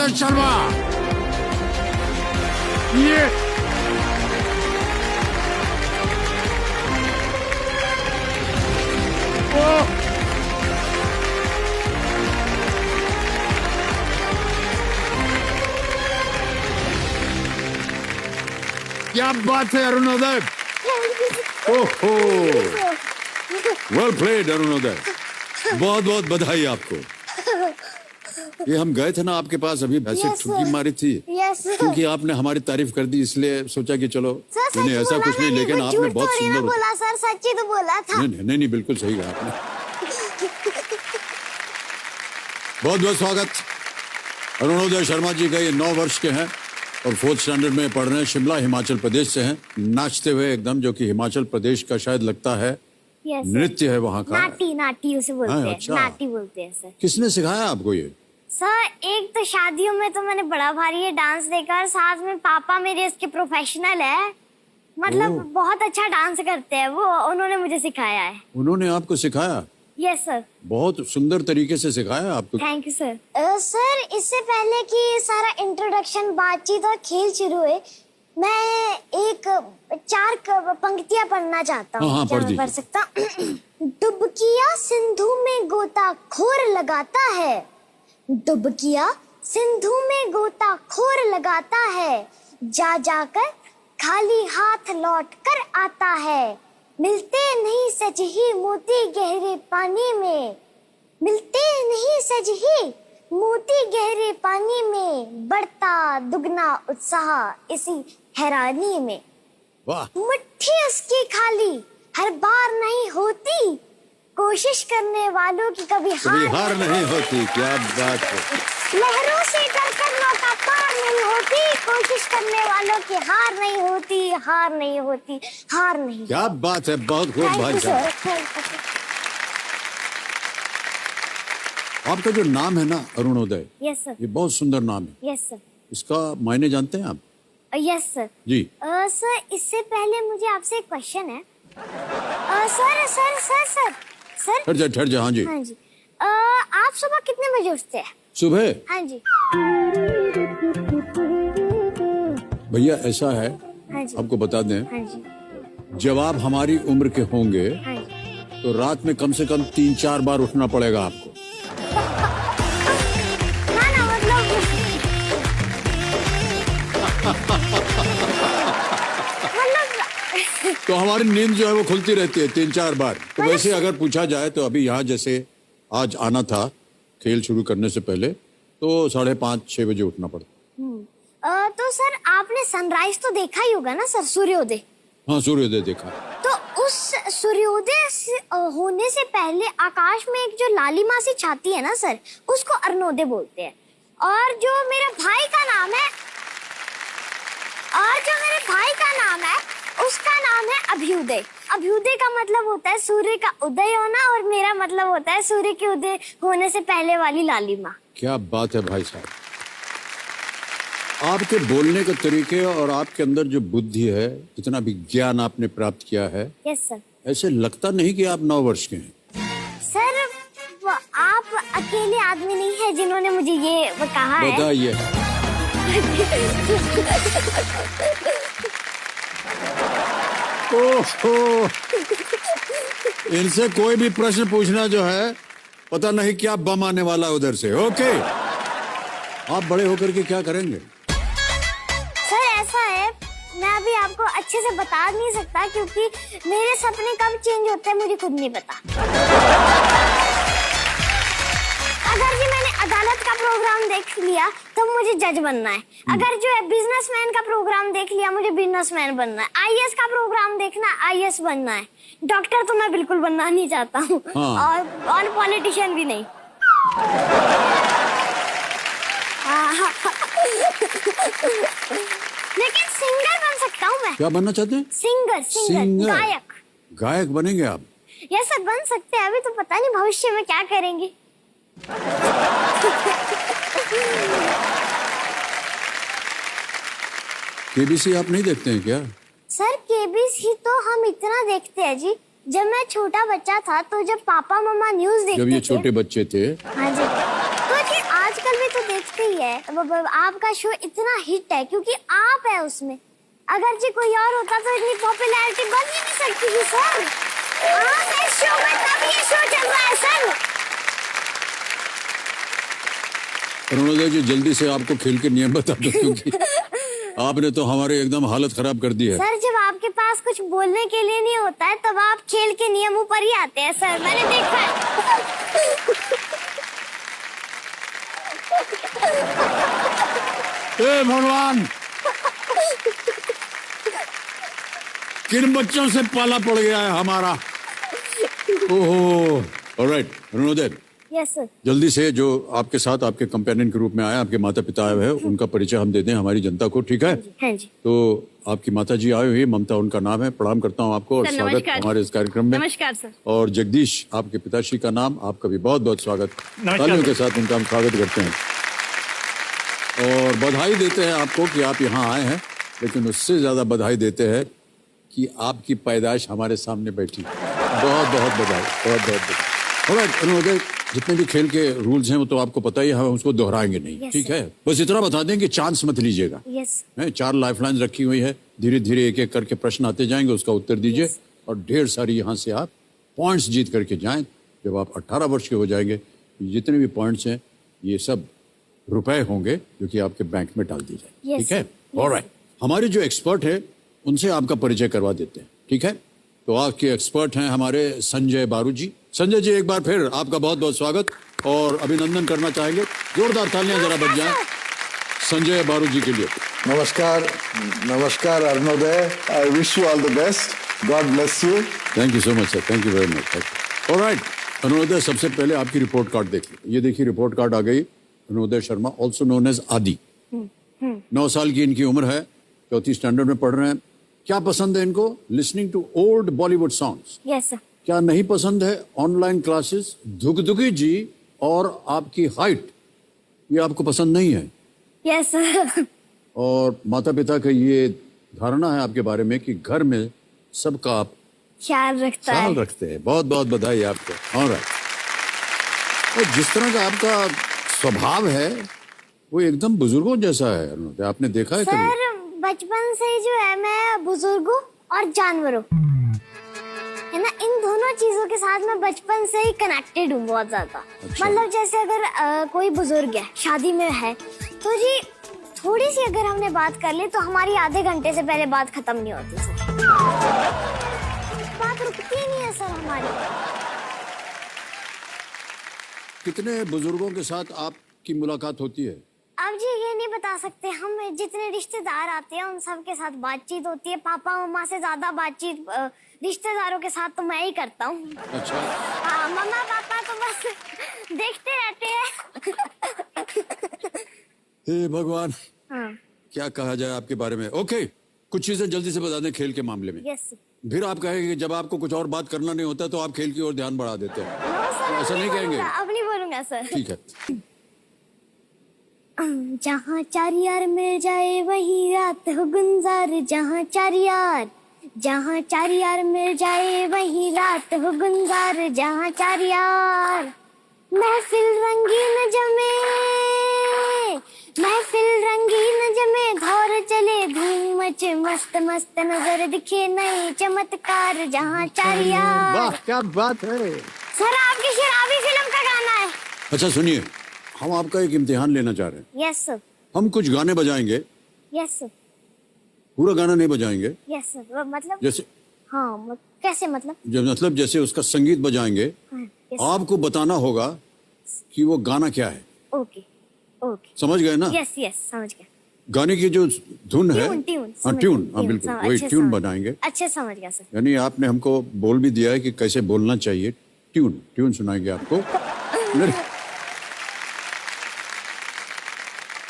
अरुणोदय शर्मा। ये क्या बात है अरुणोदय। ओहो, वेल प्लेड अरुणोदय, बहुत बहुत बधाई आपको। ये हम गए थे ना आपके पास अभी, ऐसे ठुकी मारी थी क्योंकि आपने हमारी तारीफ कर दी, इसलिए सोचा कि चलो नहीं ऐसा कुछ नहीं, लेकिन आपने बहुत सुंदर बोला सर, सच्ची तो बोला था। नहीं, बिल्कुल सही कहा आपने। बहुत बहुत स्वागत। अरुणोदय शर्मा जी का ये 9 वर्ष के हैं और 4th स्टैंडर्ड में पढ़ रहे हैं, शिमला हिमाचल प्रदेश से हैं, नाचते हुए एकदम, जो कि हिमाचल प्रदेश का शायद लगता है नृत्य है वहाँ का। नाटी उसे बोलते हैं। अच्छा। नाटी बोलते हैं सर। किसने सिखाया आपको ये? सर एक तो शादियों में तो मैंने बड़ा भारी ये डांस देखा, और साथ में पापा मेरे इसके प्रोफेशनल है, मतलब बहुत अच्छा डांस करते हैं वो, उन्होंने मुझे सिखाया है। उन्होंने आपको सिखाया? Yes sir. बहुत सुंदर तरीके से सिखाया आपको। Thank you sir. सर इससे पहले कि सारा इंट्रोडक्शन, बातचीत और खेल शुरू हुए, मैं एक 4 पंक्तियां पढ़ना चाहता हूँ। हाँ, क्या मैं पढ़ सकता? डुबकिया सिंधु में गोता खोर लगाता है, डुबकिया सिंधु में गोता खोर लगाता है, जा जाकर खाली हाथ लौट कर आता है, मिलते नहीं सजही मोती गहरे पानी में, मिलते नहीं सजही मोती गहरे पानी में, बढ़ता दुगना उत्साह इसी हैरानी में। वाह। मुट्ठी उसकी खाली हर बार नहीं होती, कोशिश करने वालों की कभी हार नहीं होती। क्या बात है। लहरों से डरकर नौका पार नहीं होती, कोशिश करने वालों की हार नहीं होती, हार नहीं होती, हार नहीं। क्या बात है, बहुत खूब भाई साहब। आपका जो नाम है ना अरुणोदय, यस सर, ये बहुत सुंदर नाम है। Yes sir. इसका मायने जानते हैं आप? यस सर जी। सर इससे पहले मुझे आपसे एक क्वेश्चन है। Sir sir sir sir sir ठहर जा। हाँ जी। हाँ जी। आप सुबह कितने बजे उठते हैं? सुबह? हाँ जी। भैया ऐसा है, हाँ जी। आपको बता दें, हाँ जी। जब आप हमारी उम्र के होंगे हाँ जी। तो रात में कम से कम 3-4 बार उठना पड़ेगा आपको। ना मतलब तो हमारी नींद जो है वो खुलती रहती है 3-4 बार। तो वैसे अगर पूछा जाए तो अभी यहाँ जैसे आज आना था खेल शुरू करने से पहले, तो 5:30-6 बजे उठना पड़ता। तो सर आपने सनराइज तो देखा ही होगा ना सर, सूर्योदय? हाँ, सूर्योदय देखा। तो उस सूर्योदय होने से पहले आकाश में एक जो लालिमा सी छाती है ना सर, उसको अरुणोदय बोलते हैं। और जो मेरे भाई का नाम है, उसका नाम है अभ्युदय। अभ्युदय का मतलब होता है सूर्य का उदय होना, और मेरा मतलब होता है सूर्य के उदय होने से पहले वाली लालिमा। क्या बात है भाई साहब। आपके बोलने के तरीके और आपके अंदर जो बुद्धि है, जितना भी ज्ञान आपने प्राप्त किया है, यस सर, ऐसे लगता नहीं कि आप 9 वर्ष के हैं। सर आप अकेले आदमी नहीं है जिन्होंने मुझे ये कहा है। बताइए। ओहो, इनसे कोई भी प्रश्न पूछना जो है, पता नहीं क्या बम आने वाला उधर से। ओके, आप बड़े होकर के क्या करेंगे? सर ऐसा है, मैं अभी आपको अच्छे से बता नहीं सकता क्योंकि मेरे सपने कब चेंज होते हैं मुझे खुद नहीं पता। अगर जी मैंने अदालत का प्रोग्राम देख लिया तो मुझे जज बनना है, अगर जो है बिजनेसमैन का प्रोग्राम देख लिया मुझे बिजनेसमैन बनना है, आईएएस का प्रोग्राम देखना आईएएस बनना है, डॉक्टर तो मैं बिल्कुल बनना नहीं चाहता हूँ। हाँ। और पॉलिटिशियन भी नहीं। लेकिन सिंगर बन सकता हूँ मैं। क्या बनना चाहते हैं? सिंगर। गायक। गायक बनेंगे आप? यस सर, बन सकते हैं। अभी तो पता नहीं भविष्य में क्या करेंगे। केबीसी आप नहीं देखते हैं क्या? सर केबीसी तो हम इतना देखते हैं जी, जब मैं छोटा बच्चा था तो जब पापा मम्मा न्यूज देखते थे, जब ये छोटे बच्चे थे। हाँ जी, तो जी आज आजकल भी तो देखते ही है। आपका शो इतना हिट है क्योंकि आप है उसमें। अगर जी कोई और होता तो इतनी पॉपुलैरिटी बन ही नहीं सकती थी सर। आप इस शो में तब ये शो चल रहा है सर। अरुणोदय जी जल्दी से आपको खेल के नियम बता दो, क्योंकि आपने तो हमारे एकदम हालत खराब कर दी है। सर जब आपके पास कुछ बोलने के लिए नहीं होता है तब आप खेल के नियमों पर ही आते हैं सर, मैंने देखा है। हे भगवान, किन बच्चों से पाला पड़ गया है हमारा। ओहो, ऑलराइट अरुणोदय, यस सर। जल्दी से जो आपके साथ आपके कंपेनियन के रूप में आए, आपके माता पिता आए हुए हैं, उनका परिचय हम दे दें हमारी जनता को, ठीक है? हाँ जी। तो आपकी माता जी आई हुई, ममता उनका नाम है, प्रणाम करता हूँ आपको और स्वागत हमारे इस कार्यक्रम में। नमस्कार सर। और जगदीश आपके पिताश्री का नाम, आपका भी बहुत बहुत स्वागत। तालियों के साथ उनका हम स्वागत करते हैं और बधाई देते हैं आपको कि आप यहाँ आए हैं, लेकिन उससे ज्यादा बधाई देते हैं कि आपकी पैदाइश हमारे सामने बैठी। बहुत बहुत बधाई, बहुत बहुत बधाई। अरुणोदय, जितने भी खेल के रूल्स हैं वो तो आपको पता ही है, हम उसको दोहराएंगे नहीं, ठीक है? बस इतना बता दें कि चांस मत लीजिएगा। यस। 4 लाइफलाइंस रखी हुई है, धीरे धीरे एक एक करके प्रश्न आते जाएंगे, उसका उत्तर दीजिए और ढेर सारी यहाँ से आप पॉइंट्स जीत करके जाएं। जब आप 18 वर्ष के हो जाएंगे, जितने भी पॉइंट्स हैं ये सब रुपए होंगे जो कि आपके बैंक में डाल दी जाए, ठीक है? ऑलराइट, हमारे जो एक्सपर्ट है उनसे आपका परिचय करवा देते हैं, ठीक है? तो आपके एक्सपर्ट हैं हमारे संजय बारू जी। संजय जी, एक बार फिर आपका बहुत बहुत स्वागत और अभिनंदन करना चाहेंगे। जोरदार तालियां जरा बज जाएं संजय बारू जी के लिए। नमस्कार, नमस्कार Arunoday, I wish you all the best, God bless you. Thank you so much sir, thank you very much. Alright Arunoday, सबसे पहले आपकी रिपोर्ट कार्ड देखिए। ये देखिए रिपोर्ट कार्ड आ गई। Arunoday Sharma, also known as आदि, 9 साल की इनकी उम्र है, 4th स्टैंडर्ड में पढ़ रहे हैं। क्या पसंद है इनको? Listening to old Bollywood songs. Yes sir. क्या नहीं पसंद है? ऑनलाइन क्लासेस, धुकधुकी जी और आपकी हाइट, ये आपको पसंद नहीं है? Yes sir. और माता पिता का ये धारणा है आपके बारे में कि घर में सबका आप ख्याल रखता है। ख्याल रखते हैं। बहुत बहुत बधाई आपको। ऑलराइट, और जिस तरह का आपका स्वभाव है वो एकदम बुजुर्गों जैसा है अरुणोदय, आपने देखा है कभी? सर बचपन से ही जो है मैं बुजुर्गों और जानवरों है ना, इन दोनों चीजों के साथ मैं बचपन से ही कनेक्टेड हूँ बहुत ज्यादा। अच्छा। मतलब जैसे अगर कोई बुजुर्ग है, शादी में है, तो जी थोड़ी सी अगर हमने बात कर ली तो हमारी आधे घंटे से पहले बात खत्म नहीं होती सर। बात रुकती ही नहीं है सर हमारी। कितने बुजुर्गों के साथ आपकी मुलाकात होती है? अब जी ये नहीं बता सकते हम। जितने रिश्तेदार आते हैं उन सब के साथ बातचीत होती है। पापा मम्मा से ज्यादा बातचीत रिश्तेदारों के साथ तो मैं ही करता हूँ। अच्छा। हाँ, मम्मा पापा तो बस देखते रहते हैं। हे भगवान, हाँ। क्या कहा जाए आपके बारे में। ओके, कुछ चीजें जल्दी से बता दें खेल के मामले में। यस। फिर आप कहेंगे कि जब आपको कुछ और बात करना नहीं होता तो आप खेल की ओर ध्यान बढ़ा देते हैं। नो सर, ऐसा नहीं कहेंगे? अब नहीं बोलूंगा सर। ठीक है। जहाँ 4 यार मिल जाए वही रात हो गुलजार। जहाँ 4 यार, जहाँ 4 यार मिल जाए वही रात हो गुलजार। जहाँ 4 यार, महफिल रंगीन जमे, महफिल रंगीन जमे, धौर चले धूम मचे, मस्त मस्त नजर दिखे नए चमत्कार। जहाँ 4 यार। वाह, क्या बात है सर आपकी शराबी फिल्म का गाना है। अच्छा सुनिए, हम आपका एक इम्तिहान लेना चाह रहे हैं। Yes sir. हम कुछ गाने बजाएंगे, यस सर। पूरा गाना नहीं बजाएंगे। Yes sir. मतलब जैसे हाँ, कैसे मतलब? मतलब जैसे उसका संगीत बजाएंगे, हाँ, yes, आपको बताना होगा कि वो गाना क्या है। ओके ओके, समझ गए ना? यस यस समझ गया। गाने की जो धुन है, ट्यून ट्यून हाँ ट्यून, हाँ बिल्कुल वही ट्यून बनाएंगे। अच्छे समझ गया सर। यानी आपने हमको बोल भी दिया है कि कैसे बोलना चाहिए। ट्यून ट्यून सुनाएंगे आपको।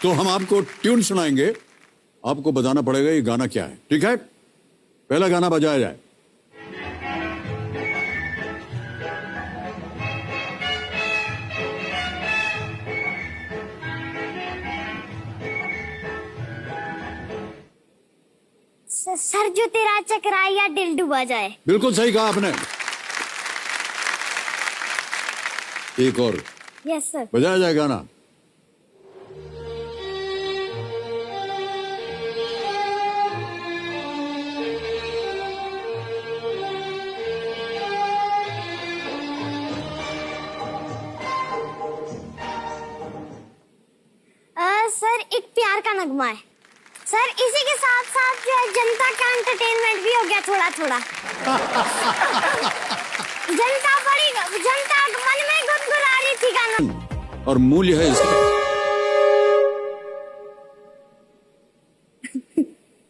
तो हम आपको ट्यून सुनाएंगे, आपको बताना पड़ेगा ये गाना क्या है, ठीक है? पहला गाना बजाया जाए। सर जो तेरा चकराए या दिल डूबा जाए। बिल्कुल सही कहा आपने। एक और यस सर। बजाया जाए गाना। प्यार का नगमा है सर। इसी के साथ साथ जो है जनता का एंटरटेनमेंट भी हो गया थोड़ा थोड़ा। जनता मन में गुनगुना रही थी गाना। और मूल्य है इसका।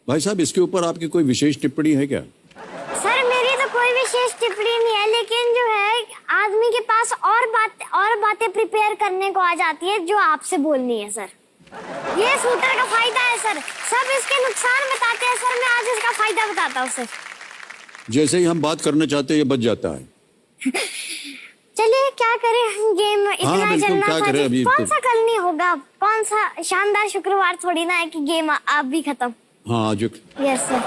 भाई साहब, इसके ऊपर आपकी कोई विशेष टिप्पणी है क्या? सर मेरी तो कोई विशेष टिप्पणी नहीं है, लेकिन जो है आदमी के पास और बातें प्रिपेयर करने को आ जाती है जो आपसे बोलनी है सर। ये शूटर का फायदा है सर। सब इसके नुकसान बताते हैं सर, मैं आज इसका फायदा बताता हूँ सर। जैसे ही हम बात करना चाहते हैं ये बच जाता है। चलिए क्या करें, गेम इतना बिल्कुल, चलना क्या था करें जी। अभी कौन तो- सा कल नहीं होगा, कौन सा शानदार शुक्रवार थोड़ी ना है कि गेम आप भी खत्म। हाँ आज। Yes sir.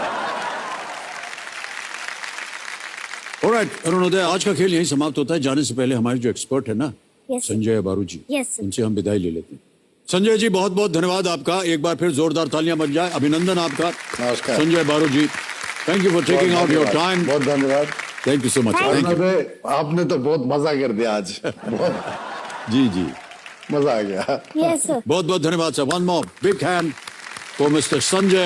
ऑलराइट अरुणोदय, आज का खेल यहीं समाप्त होता है। जाने से पहले हमारे जो एक्सपर्ट है ना, यस सर। संजय बारू जी, यस सर। उनसे हम विदाई ले लेते हैं। संजय जी बहुत बहुत धन्यवाद आपका। एक बार फिर जोरदार तालियां बज जाए। अभिनंदन आपका। नमस्कार। Sanjay Baru ji, thank you for taking out your time. बहुत धन्यवाद। Thank you so much. Thank you. Arunoday, आपने तो बहुत मजा कर दिया आज। बहुत जी जी, मजा आ गया। Yes sir. बहुत बहुत धन्यवाद sir. One more big hand for mister Sanjay.